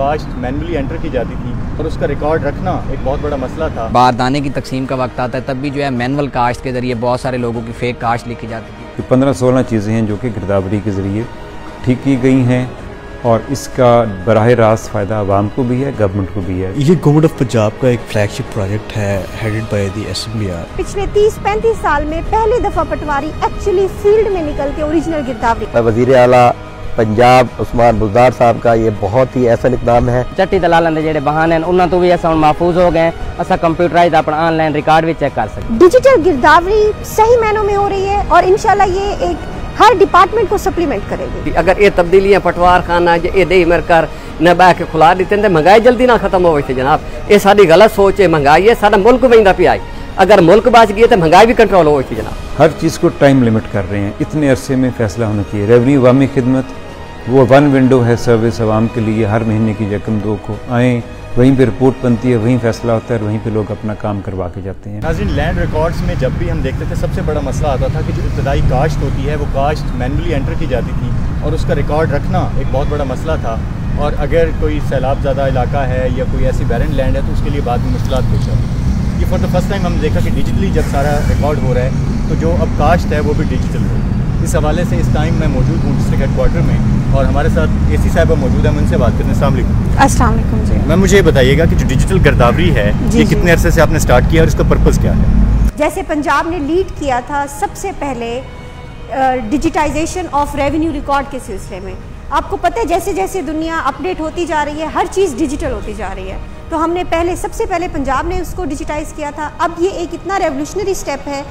काश्त manually enter की जाती थी और उसका रिकॉर्ड रखना एक बहुत बड़ा मसला था। बारदाने की तकसीम का वक्त आता है तब भी जो है मैनुअल काश्त के ज़रिए बहुत सारे लोगों की फेक काश्त लिखी जाती थी। 15-16 चीज़ें हैं जो कि गिरदावरी के ज़रिए ठीक की गई हैं और इसका बराह रास्त फ़ायदा आवाम को भी है, गवर्नमेंट को भी है। ये गवर्नमेंट ऑफ पंजाब का एक फ्लैगशिप प्रोजेक्ट है हेडेड बाय द एसएमबीआर। पिछले 30-35 साल में पहली दफा पटवारी एक्चुअली फील्ड में निकल के ओरिजिनल गिरदावरी। वज़ीर आला पंजाब उस्मान बुज़दार साहब का ये बहुत ही ऐसा इक़दाम है। चट्टी दलालां दे जेहड़े बहाने हैं उन्हां तो भी असां महफूज हो गए, असां कंप्यूटराइज अपना ऑनलाइन रिकॉर्ड भी चेक कर सकते। डिजिटल गिरदावरी सही मायनों में हो रही है और इंशाल्लाह ये एक हर डिपार्टमेंट को सप्लीमेंट करेगी। अगर ये तब्दीलियां पटवार खाना ये मेरकर न बह के खुला दी तो महंगाई जल्दी ना खत्म हो थी जनाब। ये साड़ी गलत सोच है, महंगाई है, सारा मुल्क बंदा पिया। अगर मुल्क बच गई तो महंगाई भी कंट्रोल हो थी जनाब। हर चीज़ को टाइम लिमिट कर रहे हैं, इतने अरसे में फैसला होना चाहिए। रेवन्यू अवामी खिदमत वो वन विंडो है सर्विस आवाम के लिए, हर महीने की 1-2 को आएँ, वहीं पे रिपोर्ट बनती है, वहीं फैसला होता है और वहीं पे लोग अपना काम करवा के जाते हैं। नाज़रीन, लैंड रिकॉर्ड्स में जब भी हम देखते थे सबसे बड़ा मसला आता था कि जो इब्तदाई काश्त होती है वो काश्त मैनुअली एंटर की जाती थी और उसका रिकॉर्ड रखना एक बहुत बड़ा मसला था। और अगर कोई सैलाब ज़्यादा इलाका है या कोई ऐसी बैरन लैंड है तो उसके लिए बाद में मुश्किलात पेश आती। ये फॉर द फर्स्ट टाइम हम देखा कि डिजिटली जब सारा रिकॉर्ड हो रहा है तो जो अब काश्त है वो भी डिजिटल हो। इस हवाले से इस टाइम मैं मौजूद हूँ डिस्ट्रिक्ट हेडक्वार्टर में और हमारे साथ एसी साहिबा मौजूद है, उनसे बात करने। अस्सलाम वालेकुम। अस्सलाम वालेकुम जी। मैम, मुझे ये बताइएगा कि जो डिजिटल गिरदावरी है ये कितने अरसे से आपने स्टार्ट किया और इसका पर्पज़ क्या है? जैसे पंजाब ने लीड किया था सबसे पहले डिजिटाइजेशन ऑफ रेवेन्यू रिकॉर्ड के सिलसिले में। आपको पता है जैसे जैसे दुनिया अपडेट होती जा रही है हर चीज़ डिजिटल होती जा रही है, तो हमने सबसे पहले पंजाब ने उसको डिजिटाइज़ किया था। अब ये एक इतना रेवोल्यूशनरी स्टेप है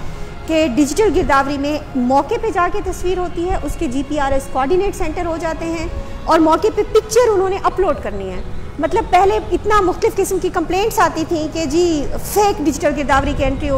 कि डिजिटल गिरदावरी में मौके पे जाके तस्वीर होती है, उसके GPRS कोऑर्डिनेट सेंटर हो जाते हैं और मौके पे पिक्चर उन्होंने अपलोड करनी है। मतलब पहले इतना मुख्तलिफ किस्म की कंप्लेंट्स आती थी कि जी फेक डिजिटल गिरदावरी की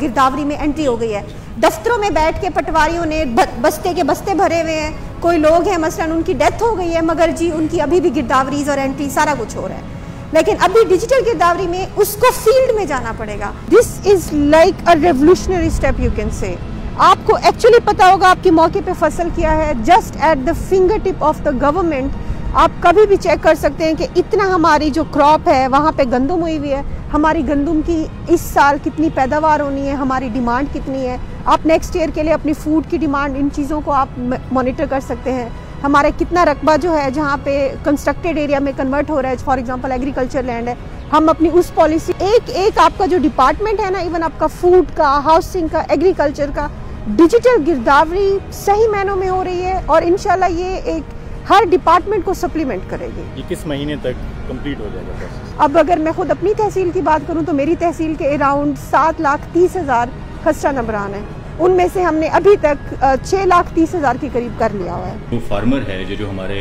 गिरदावरी में एंट्री हो गई है। दफ्तरों में बैठ के पटवारियों ने बस्ते के बस्ते भरे हुए हैं, कोई लोग हैं मसलन उनकी डेथ हो गई है मगर जी उनकी अभी भी गिरदावरीज और एंट्री सारा कुछ हो रहा है। लेकिन अभी डिजिटल गिरदावरी में उसको फील्ड में जाना पड़ेगा। This is like a revolutionary step you can say. आपको एक्चुअली पता होगा आपके मौके पे फसल किया है, just at the finger tip of the government. आप कभी भी चेक कर सकते हैं कि इतना हमारी जो क्रॉप है वहाँ पे गंदम हुई हुई है, हमारी गंदम की इस साल कितनी पैदावार होनी है, हमारी डिमांड कितनी है। आप नेक्स्ट ईयर के लिए अपनी फूड की डिमांड, इन चीज़ों को आप मॉनिटर कर सकते हैं। हमारा कितना रकबा जो है जहाँ पे कंस्ट्रक्टेड एरिया में कन्वर्ट हो रहा है, फॉर एग्जांपल एग्रीकल्चर लैंड है, हम अपनी उस पॉलिसी एक आपका जो डिपार्टमेंट है ना, इवन आपका फूड का, हाउसिंग का, एग्रीकल्चर का, डिजिटल गिरदावरी सही मायनों में हो रही है और इंशाल्लाह ये एक हर डिपार्टमेंट को सप्लीमेंट करेगी। ये किस महीने तक कंप्लीट हो जाएगा प्रोसेस? अब अगर मैं खुद अपनी तहसील की बात करूँ तो मेरी तहसील के अराउंड 7,30,000 खसरा नंबरान है, उनमें से हमने अभी तक 6,30,000 के करीब कर लिया हुआ है। जो फार्मर है जो हमारे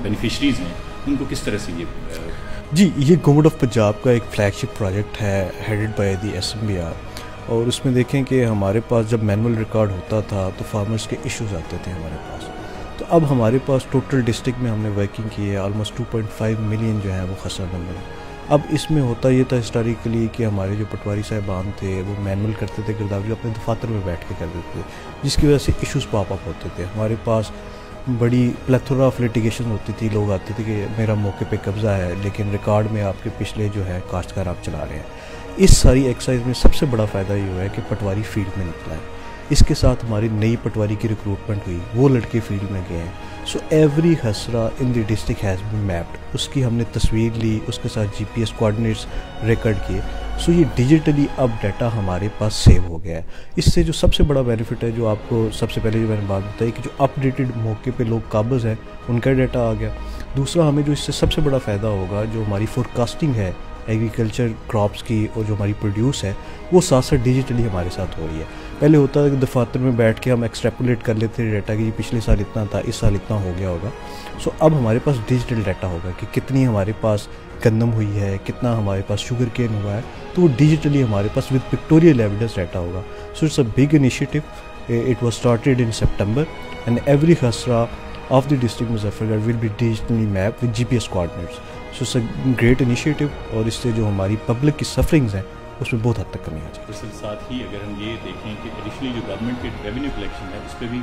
बेनिफिशरीज हैं उनको किस तरह से ये ये गवर्नमेंट ऑफ पंजाब का एक फ्लैगशिप प्रोजेक्ट है हेडेड बाय द एसएमबीआर। और उसमें देखें कि हमारे पास जब मैनुअल रिकॉर्ड होता था तो फार्मर्स के इश्यूज आते थे हमारे पास। तो अब हमारे पास टोटल डिस्ट्रिक्ट में हमने वर्किंग की है, ऑलमोस्ट 2.5 मिलियन जो है वो खसरा नंबर है। अब इसमें होता ये था हिस्टोरिकली कि हमारे जो पटवारी साहिबान थे वो मैनुअल करते थे गिरदावरी, अपने दफातर में बैठ के कर देते थे, जिसकी वजह से इश्यूज़ पॉप अप होते थे। हमारे पास बड़ी प्लेथोरा ऑफ लिटिगेशन होती थी, लोग आते थे कि मेरा मौके पे कब्ज़ा है लेकिन रिकॉर्ड में आपके पिछले जो है काश्तकार आप चला रहे हैं। इस सारी एक्सरसाइज में सबसे बड़ा फ़ायदा ये हुआ है कि पटवारी फील्ड में निकला है। इसके साथ हमारी नई पटवारी की रिक्रूटमेंट हुई, वो लड़के फील्ड में गए हैं। सो एवरी हसरा in the district has been mapped, उसकी हमने तस्वीर ली, उसके साथ GPS कोऑर्डिनेट्स रिकॉर्ड किए। सो ये डिजिटली अब डाटा हमारे पास सेव हो गया है। इससे जो सबसे बड़ा बेनिफिट है, जो आपको सबसे पहले जो मैंने बात बताई कि जो अपडेटेड मौके पे लोग काबिज हैं उनका डाटा आ गया। दूसरा, हमें जो इससे सबसे बड़ा फ़ायदा होगा, जो हमारी फोरकास्टिंग है एग्रीकल्चर क्रॉप्स की और जो हमारी प्रोड्यूस है वो साथ साथ डिजिटली हमारे साथ हो रही है। पहले होता था कि दफातर में बैठ के हम एक्सट्रैपोलेट कर लेते थे डाटा कि पिछले साल इतना था, इस साल इतना हो गया होगा। सो अब हमारे पास डिजिटल डाटा होगा कि कितनी हमारे पास गंदम हुई है, कितना हमारे पास शुगर केन हुआ है, तो वो डिजिटली हमारे पास विद पिक्टोरियल एविडेंस डाटा होगा। So it's a big initiative, it was started in September and every खसरा of the district Muzaffargarh will be digitally mapped with GPS coordinates. So it's a great initiative और इससे जो हमारी public की sufferings हैं उसमें बहुत हद तक कमी आ जाएगी। इसके साथ ही अगर हम ये देखें कि एडिशनली जो गवर्नमेंट के रेवेन्यू कलेक्शन है उस पर भी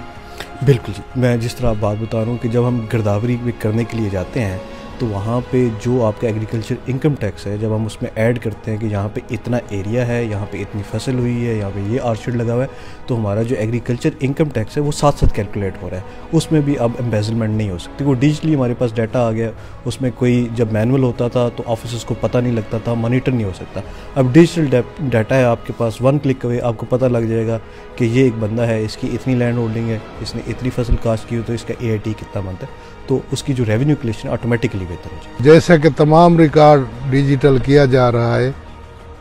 बिल्कुल जी, मैं जिस तरह बात बता रहा हूँ कि जब हम गिरदावरी में करने के लिए जाते हैं तो वहाँ पे जो आपका एग्रीकल्चर इनकम टैक्स है, जब हम उसमें ऐड करते हैं कि यहाँ पे इतना एरिया है, यहाँ पे इतनी फसल हुई है, यहाँ पे ये आर्चर्ड लगा हुआ है, तो हमारा जो एग्रीकल्चर इनकम टैक्स है वो साथ साथ कैलकुलेट हो रहा है। उसमें भी अब एम्बेजलमेंट नहीं हो सकती, वो डिजिटली हमारे पास डाटा आ गया। उसमें कोई जब मैनुअल होता था तो ऑफिसर्स को पता नहीं लगता था, मॉनिटर नहीं हो सकता। अब डिजिटल डाटा है आपके पास, 1 क्लिक अवे आपको पता लग जाएगा कि ये एक बंदा है, इसकी इतनी लैंड होल्डिंग है, इसने इतनी फसल काश्त की हो, तो इसका AIT कितना बनता है, तो उसकी जो रेवेन्यू कलेक्शन ऑटोमेटिकली बेहतर हो जाए। जैसा कि तमाम रिकॉर्ड डिजिटल किया जा रहा है,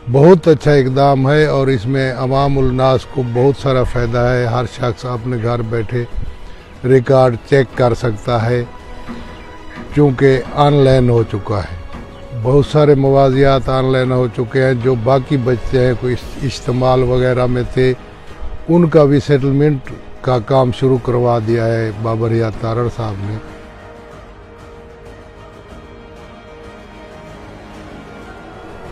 बहुत अच्छा इकदाम है और इसमें अवामुल नास को बहुत सारा फ़ायदा है। हर शख्स अपने घर बैठे रिकॉर्ड चेक कर सकता है, चूँकि ऑनलाइन हो चुका है। बहुत सारे मवाजियात ऑनलाइन हो चुके हैं, जो बाकी बचते हैं कोई इस्तेमाल वगैरह में थे, उनका भी सेटलमेंट का काम शुरू करवा दिया है बाबर यार तारड़ साहब ने।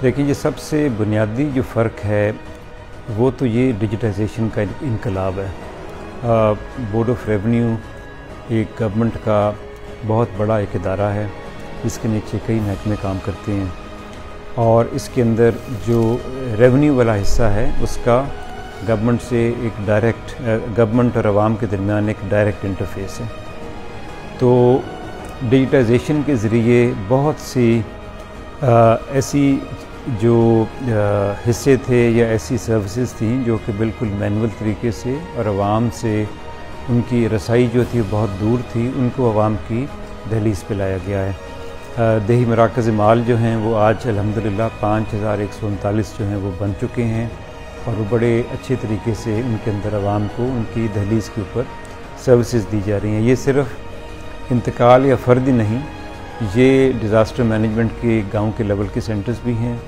देखिए, ये सबसे बुनियादी जो फ़र्क है वो तो ये डिजिटाइजेशन का इनकलाब है। बोर्ड ऑफ रेवेन्यू एक गवर्नमेंट का बहुत बड़ा एक इदारा है, इसके नीचे कई महकमे काम करते हैं और इसके अंदर जो रेवेन्यू वाला हिस्सा है उसका गवर्नमेंट से एक डायरेक्ट, गवर्नमेंट और आवाम के दरमियान एक डायरेक्ट इंटरफेस है। तो डिजिटाइजेशन के ज़रिए बहुत सी ऐसी जो हिस्से थे या ऐसी सर्विसेज थी जो कि बिल्कुल मैनुअल तरीके से और आवाम से उनकी रसाई जो थी बहुत दूर थी, उनको आवाम की दहलीज़ पे लाया गया है। देही मराकज़ माल जो हैं वो आज अल्हम्दुलिल्लाह 5139 जो हैं वो बन चुके हैं और वो बड़े अच्छे तरीके से उनके अंदर आवाम को उनकी दहलीज़ के ऊपर सर्विसेज दी जा रही हैं। ये सिर्फ इंतकाल या फ़र्दी नहीं, ये डिज़ास्टर मैनेजमेंट के गांव के लेवल के सेंटर्स भी हैं।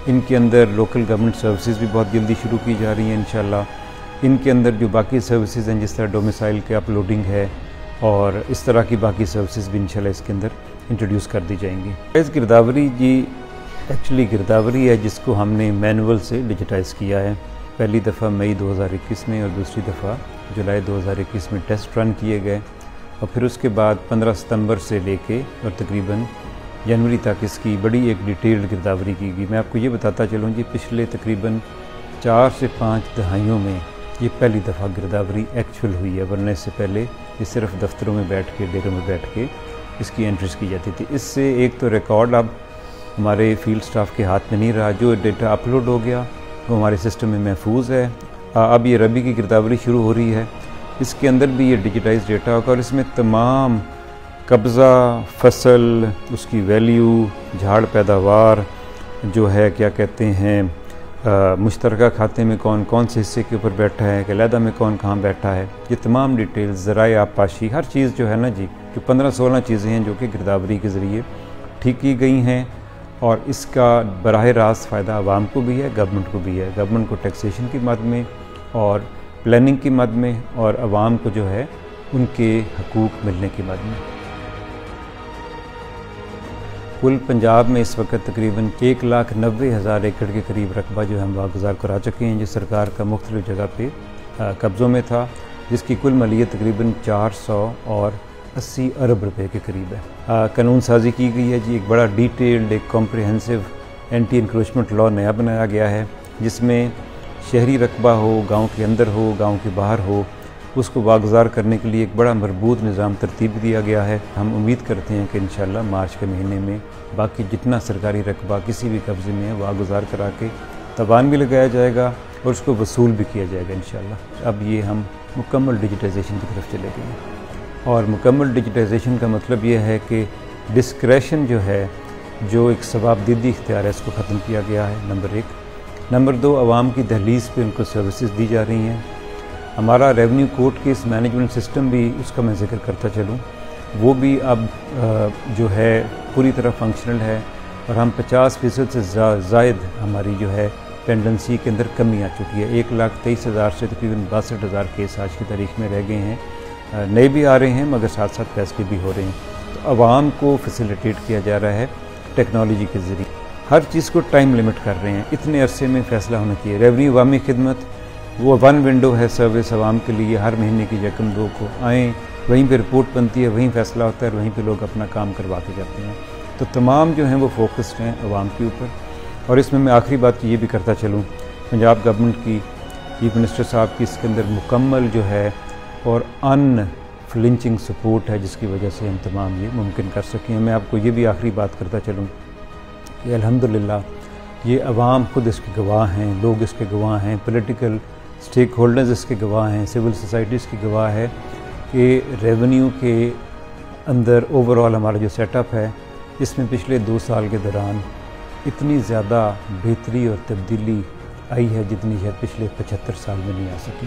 इनके अंदर लोकल गवर्नमेंट सर्विसेज भी बहुत जल्दी शुरू की जा रही हैं इंशाल्लाह। इनके अंदर जो बाकी सर्विसेज हैं, जिस तरह डोमिसाइल के अपलोडिंग है और इस तरह की बाकी सर्विसेज भी इंशाल्लाह इसके अंदर इंट्रोड्यूस कर दी जाएंगी। इस गिरदावरी जी एक्चुअली गिरदावरी है जिसको हमने मैनुअल से डिजिटाइज़ किया है। पहली दफ़ा मई 2021 में और दूसरी दफ़ा जुलाई 2021 में टेस्ट रन किए गए और फिर उसके बाद 15 सितंबर से लेके और तकरीबन जनवरी तक इसकी बड़ी एक डिटेल्ड गिरदावरी की गई। मैं आपको ये बताता चलूँ जी, पिछले तकरीबन 4 से 5 दहाइयों में ये पहली दफ़ा गिरदावरी एक्चुअल हुई है, वरना इससे पहले ये सिर्फ दफ्तरों में बैठ के, डेरों में बैठ के इसकी एंट्रीज की जाती थी। इससे एक तो रिकॉर्ड अब हमारे फील्ड स्टाफ के हाथ में नहीं रहा, जो डेटा अपलोड हो गया वो हमारे सिस्टम में महफूज है। अब ये रबी की गिरदावरी शुरू हो रही है, इसके अंदर भी ये डिजिटाइज डेटा होगा और इसमें तमाम कब्ज़ा, फसल, उसकी वैल्यू, झाड़ पैदावार जो है, क्या कहते हैं, मुश्तरका खाते में कौन कौन से हिस्से के ऊपर बैठा है, अलहदा में कौन कहाँ बैठा है, ये तमाम डिटेल्स, ज़राए आबपाशी, हर चीज़ जो है ना जी, जो 15-16 चीज़ें हैं जो कि गिरदावरी के ज़रिए ठीक की गई हैं और इसका बराह रास्त फ़ायदा आवाम को भी है, गवर्नमेंट को भी है। गवर्नमेंट को टैक्सेशन की मद में और प्लानिंग की मद में और आवाम को जो है उनके हकूक़ मिलने की मद में। कुल पंजाब में इस वक्त तकरीबन 1,90,000 एकड़ के करीब रकबा जो है हम वागुज़ार करा चुके हैं, जो सरकार का मुख्तलिफ जगह पे कब्ज़ों में था, जिसकी कुल मलियत तकरीबन 480 अरब रुपए के करीब है। कानून साजी की गई है जी, एक बड़ा डिटेल्ड, एक कॉम्प्रिहेंसिव एंटी इंक्रोचमेंट लॉ नया बनाया गया है, जिसमें शहरी रकबा हो, गाँव के अंदर हो, गाँव के बाहर हो, उसको वागुज़ार करने के लिए एक बड़ा मरबूत निज़ाम तरतीब दिया गया है। हम उम्मीद करते हैं कि इंशाल्लाह मार्च के महीने में बाकी जितना सरकारी रकबा किसी भी कब्ज़े में है वागुज़ार करा के तबान भी लगाया जाएगा और उसको वसूल भी किया जाएगा इंशाल्लाह। अब ये हम मुकम्मल डिजिटाइजेशन की तरफ चले गए हैं और मुकम्मल डिजिटाइजेशन का मतलब ये है कि डिस्क्रेशन जो है, जो एक सवाबदीदी इख्तियार है, इसको ख़त्म किया गया है, नंबर 1। नंबर 2, आवाम की दहलीज़ पे उनको सर्विसेज दी जा रही हैं। हमारा revenue court case management system भी, उसका मैं जिक्र करता चलूँ, वो भी अब जो है पूरी तरह फंक्शनल है और हम 50% से ज़ायद हमारी जो है पेंडेंसी के अंदर कमी आ चुकी है। 1,23,000 से तकरीबन 62,000 केस आज की तारीख में रह गए हैं। नए भी आ रहे हैं मगर साथ साथ फैसले भी हो रहे हैं। तो आवाम को फैसिलिटेट किया जा रहा है टेक्नोलॉजी के ज़रिए। हर चीज़ को टाइम लिमिट कर रहे हैं, इतने अरसे में फ़ैसला होना चाहिए। रेवेन्यू अवामी खिदमत वो 1 विंडो है सर्विस आवाम के लिए, हर महीने की यकम 2 को आएँ, वहीं पर रिपोर्ट बनती है, वहीं फ़ैसला होता है और वहीं पर लोग अपना काम करवा के जाते हैं। तो तमाम जो हैं वो फोकस्ड हैं आवाम के ऊपर। और इसमें मैं आखिरी बात ये भी करता चलूँ, पंजाब गवर्नमेंट की चीफ मिनिस्टर साहब की इसके अंदर मुकम्मल जो है और अनफ्लिंचिंग सपोर्ट है, जिसकी वजह से हम तमाम ये मुमकिन कर सकें। मैं आपको ये भी आखिरी बात करता चलूँ कि अल्हम्दुलिल्लाह ये अवाम खुद इसके गवाह हैं, लोग इसके गवाह हैं, पॉलिटिकल स्टेक होल्डर्स इसके गवाह हैं, सिविल सोसाइटीज़ की गवाह है कि रेवेन्यू के अंदर ओवरऑल हमारा जो सेटअप है इसमें पिछले 2 साल के दौरान इतनी ज़्यादा बेहतरी और तब्दीली आई है जितनी शायद पिछले 75 साल में नहीं आ सकी।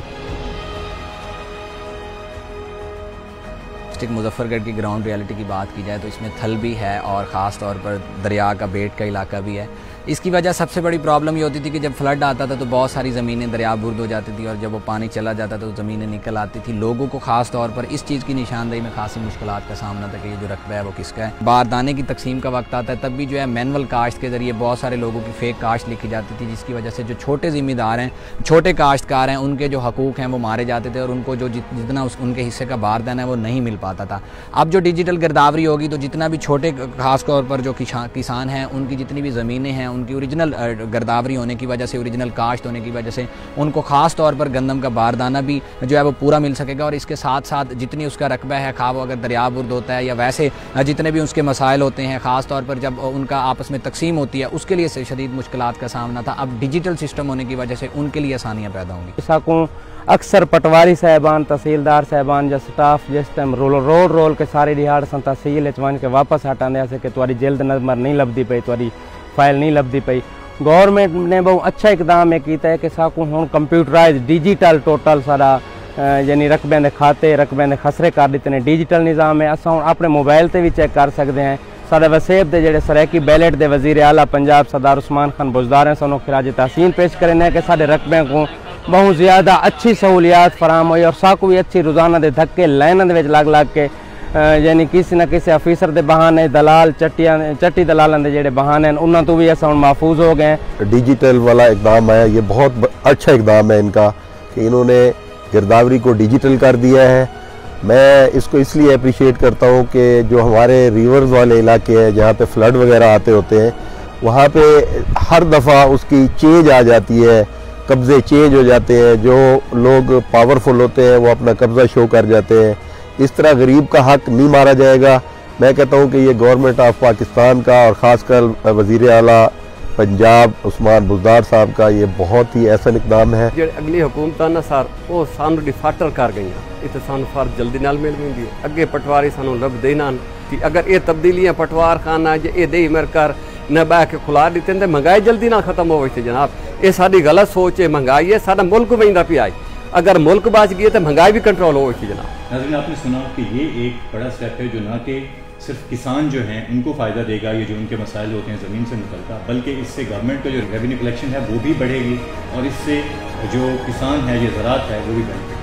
डिस्ट्रिक्ट मुजफ्फरगढ़ की ग्राउंड रियलिटी की बात की जाए तो इसमें थल भी है और ख़ास तौर पर दरिया का बेट का इलाका भी है। इसकी वजह सबसे बड़ी प्रॉब्लम ये होती थी कि जब फ्लड आता था तो बहुत सारी ज़मीनें दरियाबुर्द हो जाती थी और जब वो पानी चला जाता था तो ज़मीनें निकल आती थी। लोगों को ख़ास तौर पर इस चीज़ की निशानदेही में खासी मुश्किलात का सामना था कि ये जो रकबा है वो किसका है। बारदाने की तकसीम का वक्त आता है तब भी जो है मैनुअल काश्त के ज़रिए बहुत सारे लोगों की फ़ेक काश्त लिखी जाती थी, जिसकी वजह से जो छोटे ज़िम्मेदार हैं, छोटे काश्तकार हैं, उनके जो हकूक़ हैं वो मारे जाते थे और उनको जो जितना उनके हिस्से का बारदाना है वो नहीं मिल पाता था। अब जो डिजिटल गिरदावरी होगी तो जितना भी छोटे खास तौर पर जो किसान हैं उनकी जितनी भी ज़मीनें हैं उनकी ओरिजिनल गिरदावरी होने की वजह से, ओरिजिनल काश्त होने की वजह से उनको ख़ास तौर पर गंदम का बारदाना भी जो है वो पूरा मिल सकेगा। और इसके साथ साथ जितनी उसका रकबा है, खा वो अगर दरियाबुर्द होता है या वैसे जितने भी उसके मसाइल होते हैं, ख़ास तौर पर जब उनका आपस में तकसीम होती है उसके लिए शदीद मुश्किलात का सामना था। अब डिजिटल सिस्टम होने की वजह से उनके लिए आसानियाँ पैदा होंगी। अक्सर पटवारी साहबान, तहसीलदार साहबान या स्टाफ जिस टाइम रोल के सारे दिहाड़ सन तहसील वन के वापस हटाने से कि तुम्हारी जल्द नंबर नहीं लभदी पई, तुम्हारी फाइल नहीं लभदी पई। गवर्नमेंट ने बहुत अच्छा इकदाम किया है कि साकू हुण कंप्यूटराइज डिजिटल टोटल सारा यानी रकबे के खाते, रकबे के खसरे कर दिते हैं। डिजिटल निज़ाम है, असां हुण अपने मोबाइल से भी चेक कर सकते हैं। सारे वसेब के जेडे सराकी बैलेट के वजीर आला पंजाब सरदार उस्मान खान बुज़दार हैं सनों खिराज तहसीन पेश करें कि साढ़े रकबे को बहुत ज़्यादा अच्छी सहूलियात फराम हुई और साकू भी अच्छी रोज़ाना के धक्के लाइनों के लग लग के यानी किसी न किसी अफीसर के बहाने दलाल चट्टी दलालों के जेडे बहाने हैं उन्होंने तो भी अस महफूज हो गए। डिजिटल वाला इकदाम है, ये बहुत अच्छा इकदाम है इनका कि इन्होंने गिरदावरी को डिजिटल कर दिया है। मैं इसको इसलिए अप्रिशिएट करता हूँ कि जो हमारे रिवर्स वाले इलाके हैं जहाँ पे फ्लड वगैरह आते होते हैं वहाँ पे हर दफ़ा उसकी चेंज आ जाती है, कब्ज़े चेंज हो जाते हैं, जो लोग पावरफुल होते हैं वो अपना कब्ज़ा शो कर जाते हैं। इस तरह गरीब का हक नहीं मारा जाएगा। मैं कहता हूँ कि ये गवर्नमेंट ऑफ पाकिस्तान का और ख़ासकर वज़ीर आला पंजाब उस्मान बुज़दार साहब का ये बहुत ही ऐसा इकदाम है। जो अगली हुकूमत ना सर वो सानू डिफाल्टर कर गई, इतने सानू फर्ज जल्दी नाल मिल गई। अगे पटवारी सानू लब देना कि अगर ये तब्दीलियाँ पटवार खाना जो ये दे मेरे कर न बह के खुला दी तो महंगाई जल्दी ना खत्म हो गई जनाब। ये साड़ी गलत सोच है, महंगाई है, सारा मुल्क बंदा पिया है। अगर मुल्क बच गई तो महंगाई भी कंट्रोल हो गई जनाब। नाज़रीन, आपने सुना कि ये एक बड़ा स्टेप है जो ना कि सिर्फ किसान जो हैं उनको फ़ायदा देगा, ये जो उनके मसाइल होते हैं ज़मीन से निकलता, बल्कि इससे गवर्नमेंट का जो रेवेन्यू कलेक्शन है वो भी बढ़ेगी और इससे जो किसान है, ये ज़राअत है, वो भी बढ़ेगी।